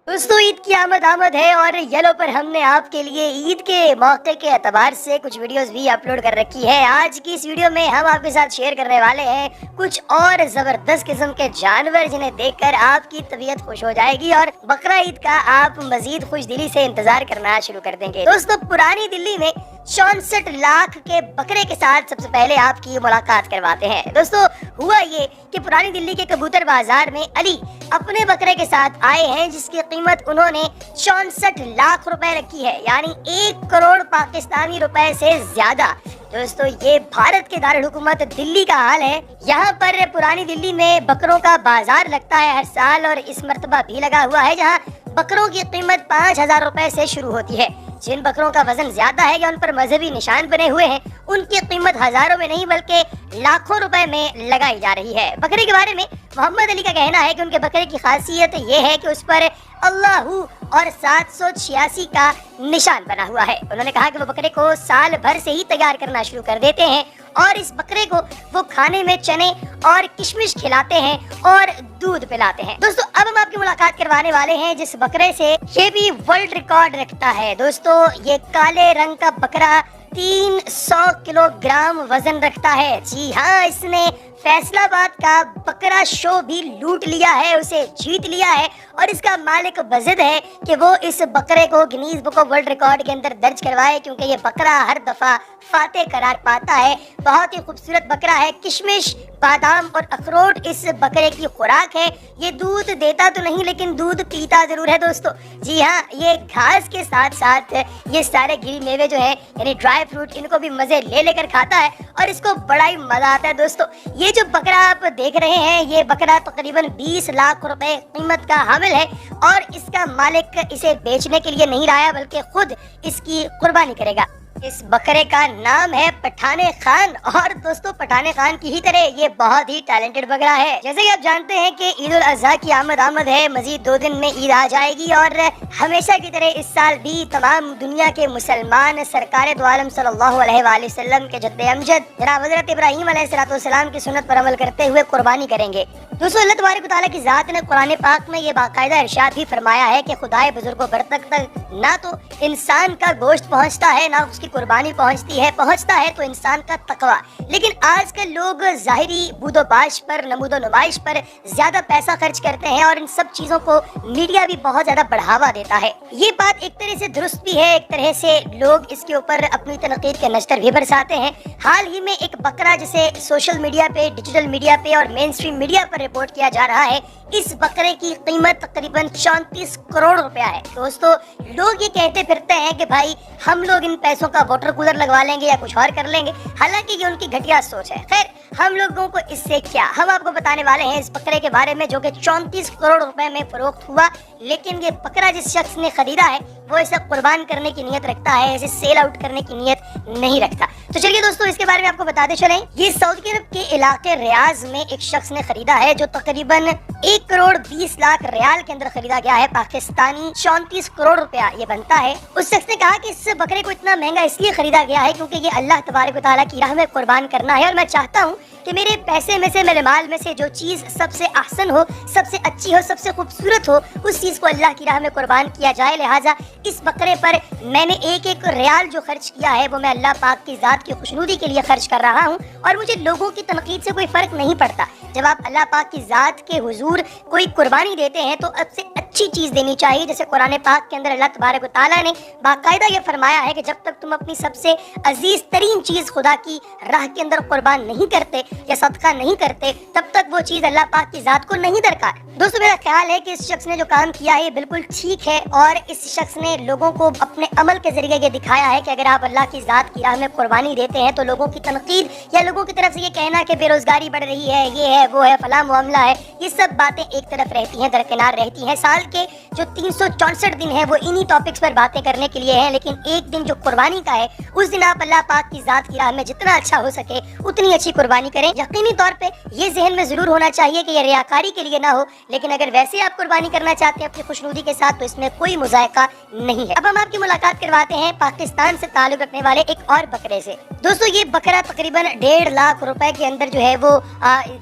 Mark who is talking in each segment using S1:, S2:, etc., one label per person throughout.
S1: दोस्तों, ईद की आमद है और येलो पर हमने आपके लिए ईद के मौके के एतबार से कुछ वीडियोस भी अपलोड कर रखी है। आज की इस वीडियो में हम आपके साथ शेयर करने वाले हैं कुछ और जबरदस्त किस्म के जानवर जिन्हें देखकर आपकी तबीयत खुश हो जाएगी और बकरा ईद का आप मजीद खुश दिली से इंतजार करना शुरू कर देंगे। दोस्तों, पुरानी दिल्ली में 64 लाख के बकरे के साथ सबसे पहले आपकी मुलाकात करवाते हैं। दोस्तों, हुआ ये कि पुरानी दिल्ली के कबूतर बाजार में अली अपने बकरे के साथ आए हैं, जिसकी कीमत उन्होंने 64 लाख रुपए रखी है, यानी 1 करोड़ पाकिस्तानी रुपए से ज्यादा। दोस्तों, ये भारत के दारुल हुकूमत दिल्ली का हाल है। यहाँ पर पुरानी दिल्ली में बकरों का बाजार लगता है हर साल और इस मर्तबा भी लगा हुआ है, जहाँ बकरों की कीमत 5000 रुपए से शुरू होती है। जिन बकरों का वजन ज्यादा है या उन पर मजहबी निशान बने हुए हैं, उनकी कीमत हजारों में नहीं बल्कि लाखों रुपए में लगाई जा रही है। बकरे के बारे में मोहम्मद अली का कहना है कि उनके बकरे की खासियत ये है कि उस पर अल्लाहू और 786 का निशान बना हुआ है। उन्होंने कहा कि वो बकरे को साल भर से ही तैयार करना शुरू कर देते हैं और इस बकरे को वो खाने में चने और किशमिश खिलाते हैं और दूध पिलाते हैं। दोस्तों, अब हम आपकी मुलाकात करवाने वाले हैं जिस बकरे से ये भी वर्ल्ड रिकॉर्ड रखता है। दोस्तों, ये काले रंग का बकरा 300 किलोग्राम वजन रखता है। जी हाँ, इसने फैसलाबाद का बकरा शो भी लूट लिया है, उसे जीत लिया है और इसका मालिक बज़िद है कि वो इस बकरे को Guinness book of world record के अंदर दर्ज करवाए, क्योंकि ये बकरा हर दफा फाते करार पाता है। बहुत ही खूबसूरत बकरा है। किशमिश, बादाम और अखरोट इस बकरे की खुराक है। ये दूध देता तो नहीं लेकिन दूध पीता जरूर है। दोस्तों, जी हाँ, ये घास के साथ साथ ये सारे गिरी मेवे जो है यानी ड्राई फ्रूट, इनको भी मजे ले लेकर खाता है और इसको बड़ा ही मजा आता है। दोस्तों, ये जो बकरा आप देख रहे हैं, ये बकरा तकरीबन 20 लाख रुपए कीमत का हामिल है और इसका मालिक इसे बेचने के लिए नहीं लाया बल्कि खुद इसकी कुर्बानी करेगा। इस बकरे का नाम है पठाने खान और दोस्तों, पठाने खान की ही तरह ये बहुत ही टैलेंटेड बकरा है। जैसे कि आप जानते हैं कि ईद उल अजहा की आमद है, मजीद 2 दिन में ईद आ जाएगी और हमेशा की तरह इस साल भी तमाम दुनिया के मुसलमान सरकार दो आलम सल्लल्लाहु अलैहि वसल्लम के जद्दे अमजद जनाब हज़रत इब्राहीम अलैहिस्सलाम की सुन्नत पर अमल करते हुए कुर्बानी करेंगे। दोस्तों, अल्लाह तबारक व तआला की जात ने कुरान पाक में ये बाकायदा इरशाद भी फरमाया है कि खुदाए बुजुर्गों बरतक तक ना तो इंसान का गोश्त पहुंचता है ना उसकी कुर्बानी पहुंचता है तो इंसान का तकवा। लेकिन आजकल लोग ज़ाहिरी बूदोबाश पर, नमूदो नुमाइश पर ज्यादा पैसा खर्च करते हैं और इन सब चीजों को मीडिया भी बहुत ज्यादा बढ़ावा देता है। ये बात एक तरह से दुरुस्त भी है, एक तरह से लोग इसके ऊपर अपनी तनकीद के नश्तर भी बरसाते हैं। हाल ही में एक बकरा जिसे सोशल मीडिया पे, डिजिटल मीडिया पे और मेन स्ट्रीम मीडिया पर रिपोर्ट किया जा रहा है, इस बकरे की कीमत तकरीबन 34 करोड़ रुपया है। दोस्तों, लोग ये कहते फिरते हैं कि भाई हम लोग इन पैसों का वाटर कूलर लगवा लेंगे या कुछ और कर लेंगे, हालांकि ये उनकी घटिया सोच है। खैर, हम लोगों को इससे क्या, हम आपको बताने वाले हैं इस बकरे के बारे में जो कि 34 करोड़ रुपए में फरोख्त हुआ। लेकिन ये बकरा जिस शख्स ने खरीदा है वो इसे कुर्बान करने की नीयत रखता है, इसे सेल आउट करने की नीयत नहीं रखता। तो चलिए दोस्तों, इसके बारे में आपको बताते चलें। ये सऊदी अरब के इलाके रियाज में एक शख्स ने खरीदा है जो तकरीबन 1 करोड़ 20 लाख रियाल के अंदर खरीदा गया है। पाकिस्तानी 34 करोड़ रुपया ये बनता है। उस शख्स ने कहा कि इस बकरे को इतना महंगा इसलिए खरीदा गया है क्योंकि ये अल्लाह तबारक व तआला की राह में कुर्बान करना है और मैं चाहता हूँ कि मेरे पैसे में से, मेरे माल में से जो चीज सबसे अहसन हो, सबसे अच्छी हो, सबसे खूबसूरत हो, उस चीज को अल्लाह की राह में कुर्बान किया जाए। लिहाजा इस बकरे पर मैंने एक रियाल जो खर्च किया है वो मैं अल्लाह पाक की जात की खुशनुदी के लिए खर्च कर रहा हूँ और मुझे लोगों की तनकीद से कोई फर्क नहीं पड़ता। जब आप अल्लाह पाक की जात के हुजूर कोई कुर्बानी देते हैं तो सबसे अच्छी चीज देनी चाहिए। जैसे कुरान पाक के अंदर अल्लाह तबारक व तआला ने बाकायदा ये फरमाया है कि जब तक तुम अपनी सबसे अजीज तरीन चीज खुदा की राह के अंदर कुर्बान नहीं करते या सदका नहीं करते, तब तक वो चीज अल्लाह पाक की जात को नहीं दरकार। दोस्तों, मेरा ख्याल है कि इस शख्स ने जो काम किया है ये बिल्कुल ठीक है और इस शख्स ने लोगों को अपने अमल के जरिए ये दिखाया है कि अगर आप अल्लाह की जात की राह में कुर्बानी देते हैं तो लोगों की तनकीद या लोगों की तरफ से ये कहना कि बेरोजगारी बढ़ रही है, ये है, वो है, फला मामला है, ये सब बातें एक तरफ रहती हैं, दरकिनार रहती हैं। साल के जो 364 दिन है वो इन्हीं टॉपिक्स पर बातें करने के लिए है, लेकिन एक दिन जो कुर्बानी का है उस दिन आप अल्लाह पाक की जात की राह में जितना अच्छा हो सके उतनी अच्छी कुर्बानी करें। करें। यकीनी तौर पे ये जहन में जरूर होना चाहिए कि ये रियाकारी के लिए ना हो, लेकिन अगर वैसे आप कुर्बानी करना चाहते हैं अपनी खुशनुदी के साथ तो इसमें कोई मुजायका नहीं है। अब हम आपकी मुलाकात करवाते हैं पाकिस्तान से ताल्लुक रखने वाले एक और बकरे से। दोस्तों ये बकरा तकरीबन 1.5 लाख रुपए के अंदर जो है वो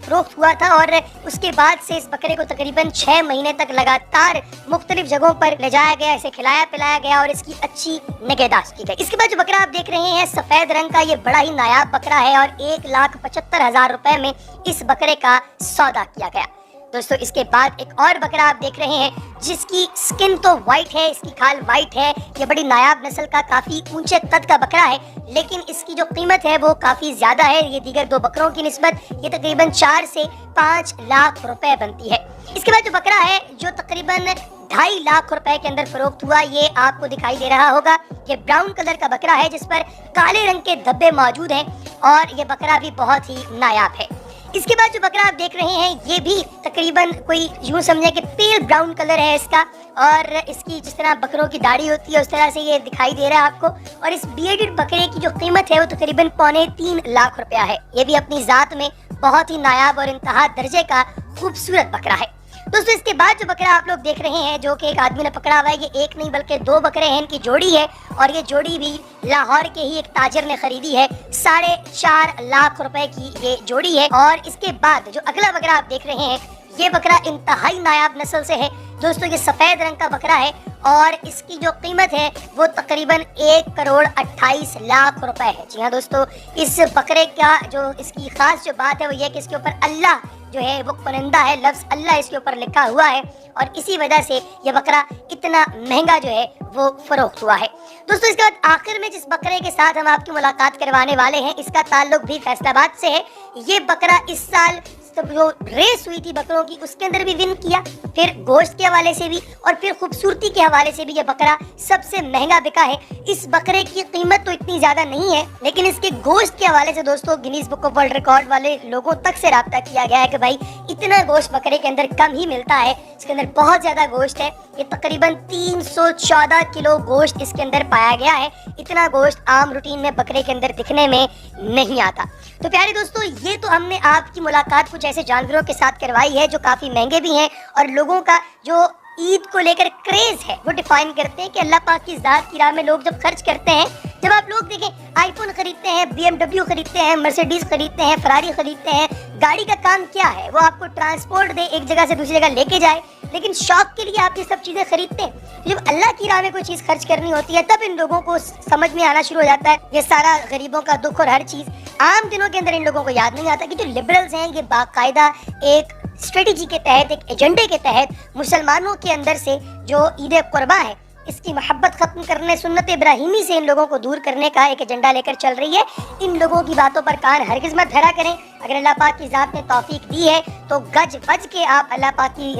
S1: फरोख्त हुआ था और उसके बाद से इस बकरे को तकरीबन 6 महीने तक लगातार मुख्तलिफ जगहों पर ले जाया गया, इसे खिलाया पिलाया गया और इसकी अच्छी निगहदाश्त की गई। इसके बाद जो बकरा आप देख रहे हैं सफेद रंग का, ये बड़ा ही नायाब बकरा है और 1,75,000 रुपए में इस बकरे का सौदा किया गया। दोस्तों इसके बाद एक और बकरा आप देख रहे हैं जिसकी स्किन तो वाइट है, इसकी खाल वाइट है। ये बड़ी नायाब नस्ल का काफी ऊंचे कद का बकरा है, लेकिन इसकी जो कीमत है वो काफी ज्यादा है। ये दीगर दो बकरों की निस्बत ये तकरीबन 4 से 5 लाख रुपए बनती है। इसके बाद जो बकरा है जो तकरीबन 2.5 लाख रुपए के अंदर फरोख्त हुआ, ये आपको दिखाई दे रहा होगा। ये ब्राउन कलर का बकरा है जिस पर काले रंग के धब्बे मौजूद हैं और ये बकरा भी बहुत ही नायाब है। इसके बाद जो बकरा आप देख रहे हैं ये भी तकरीबन कोई यूं समझे कि पेल ब्राउन कलर है इसका और इसकी जिस तरह बकरों की दाढ़ी होती है उस तरह से ये दिखाई दे रहा है आपको। और इस बियर्डेड बकरे की जो कीमत है वो तकरीबन 3.25 लाख रुपया है। ये भी अपनी जात में बहुत ही नायाब और इंतहा दर्जे का खूबसूरत बकरा है। दोस्तों इसके बाद जो बकरा आप लोग देख रहे हैं जो कि एक आदमी ने पकड़ा हुआ है, ये एक नहीं बल्कि 2 बकरे हैं, इनकी जोड़ी है और ये जोड़ी भी लाहौर के ही एक ताजिर ने खरीदी है। 4.5 लाख रुपए की ये जोड़ी है। और इसके बाद जो अगला बकरा आप देख रहे हैं ये बकरा इंतहाई नायाब नस्ल से है। दोस्तों ये सफेद रंग का बकरा है और इसकी जो कीमत है वो तकरीबन 1,28,00,000 रुपए है। जी हाँ दोस्तों, इस बकरे का जो इसकी खास जो बात है वो ये कि इसके ऊपर अल्लाह जो है वो कुनिंदा है, लफ्ज़ अल्लाह इसके ऊपर लिखा हुआ है और इसी वजह से ये बकरा इतना महंगा जो है वो फरोख्त हुआ है। दोस्तों इसके बाद आखिर में जिस बकरे के साथ हम आपकी मुलाकात करवाने वाले हैं इसका ताल्लुक भी फैसलाबाद से है। ये बकरा इस साल जो रेस हुई थी बकरों की उसके अंदर भी विन किया, फिर गोश्त के हवाले से भी और फिर खूबसूरती के हवाले से भी ये बकरा सबसे महंगा बिका है। इस बकरे की कीमत तो इतनी ज्यादा नहीं है, लेकिन इसके गोश्त के हवाले से दोस्तों Guinness book of world record वाले लोगों तक से राब्ता किया गया है कि भाई इतना गोश्त बकरे के अंदर कम ही मिलता है, इसके अंदर बहुत ज्यादा गोश्त है। ये तकरीबन 314 किलो गोश्त इसके अंदर पाया गया है। इतना गोश्त आम रूटीन में बकरे के अंदर दिखने में नहीं आता। तो प्यारे दोस्तों ये तो हमने आपकी मुलाकात कुछ ऐसे जानवरों के साथ करवाई है जो काफ़ी महंगे भी हैं और लोगों का जो ईद को लेकर क्रेज है वो डिफाइन करते हैं कि अल्लाह पाक की ज़ात की राह में लोग जब खर्च करते हैं, जब आप लोग देखें आईफोन खरीदते हैं, BMW खरीदते हैं, मर्सिडीज खरीदते हैं, फरारी खरीदते हैं, गाड़ी का काम क्या है वो आपको ट्रांसपोर्ट दे, एक जगह से दूसरी जगह लेके जाए, लेकिन शौक के लिए आप ये सब चीज़ें खरीदते हैं। जब अल्लाह की राह में कोई चीज़ खर्च करनी होती है तब इन लोगों को समझ में आना शुरू हो जाता है ये सारा गरीबों का दुख और हर चीज़। आम दिनों के अंदर इन लोगों को याद नहीं आता कि जो लिबरल्स हैं ये बाकायदा एक स्ट्रेटेजी के तहत, एक एजेंडे के तहत मुसलमानों के अंदर से जो ईद कुर्बा है इसकी मोहब्बत खत्म करने, सुन्नत इब्राहिमी से इन लोगों को दूर करने का एक एजेंडा लेकर चल रही है। इन लोगों की बातों पर कान हरगिज़ मत धरा करें। अगर अल्लाह पाक की ज़ात ने तौफीक दी है तो गज बज के आप अल्लाह पाक की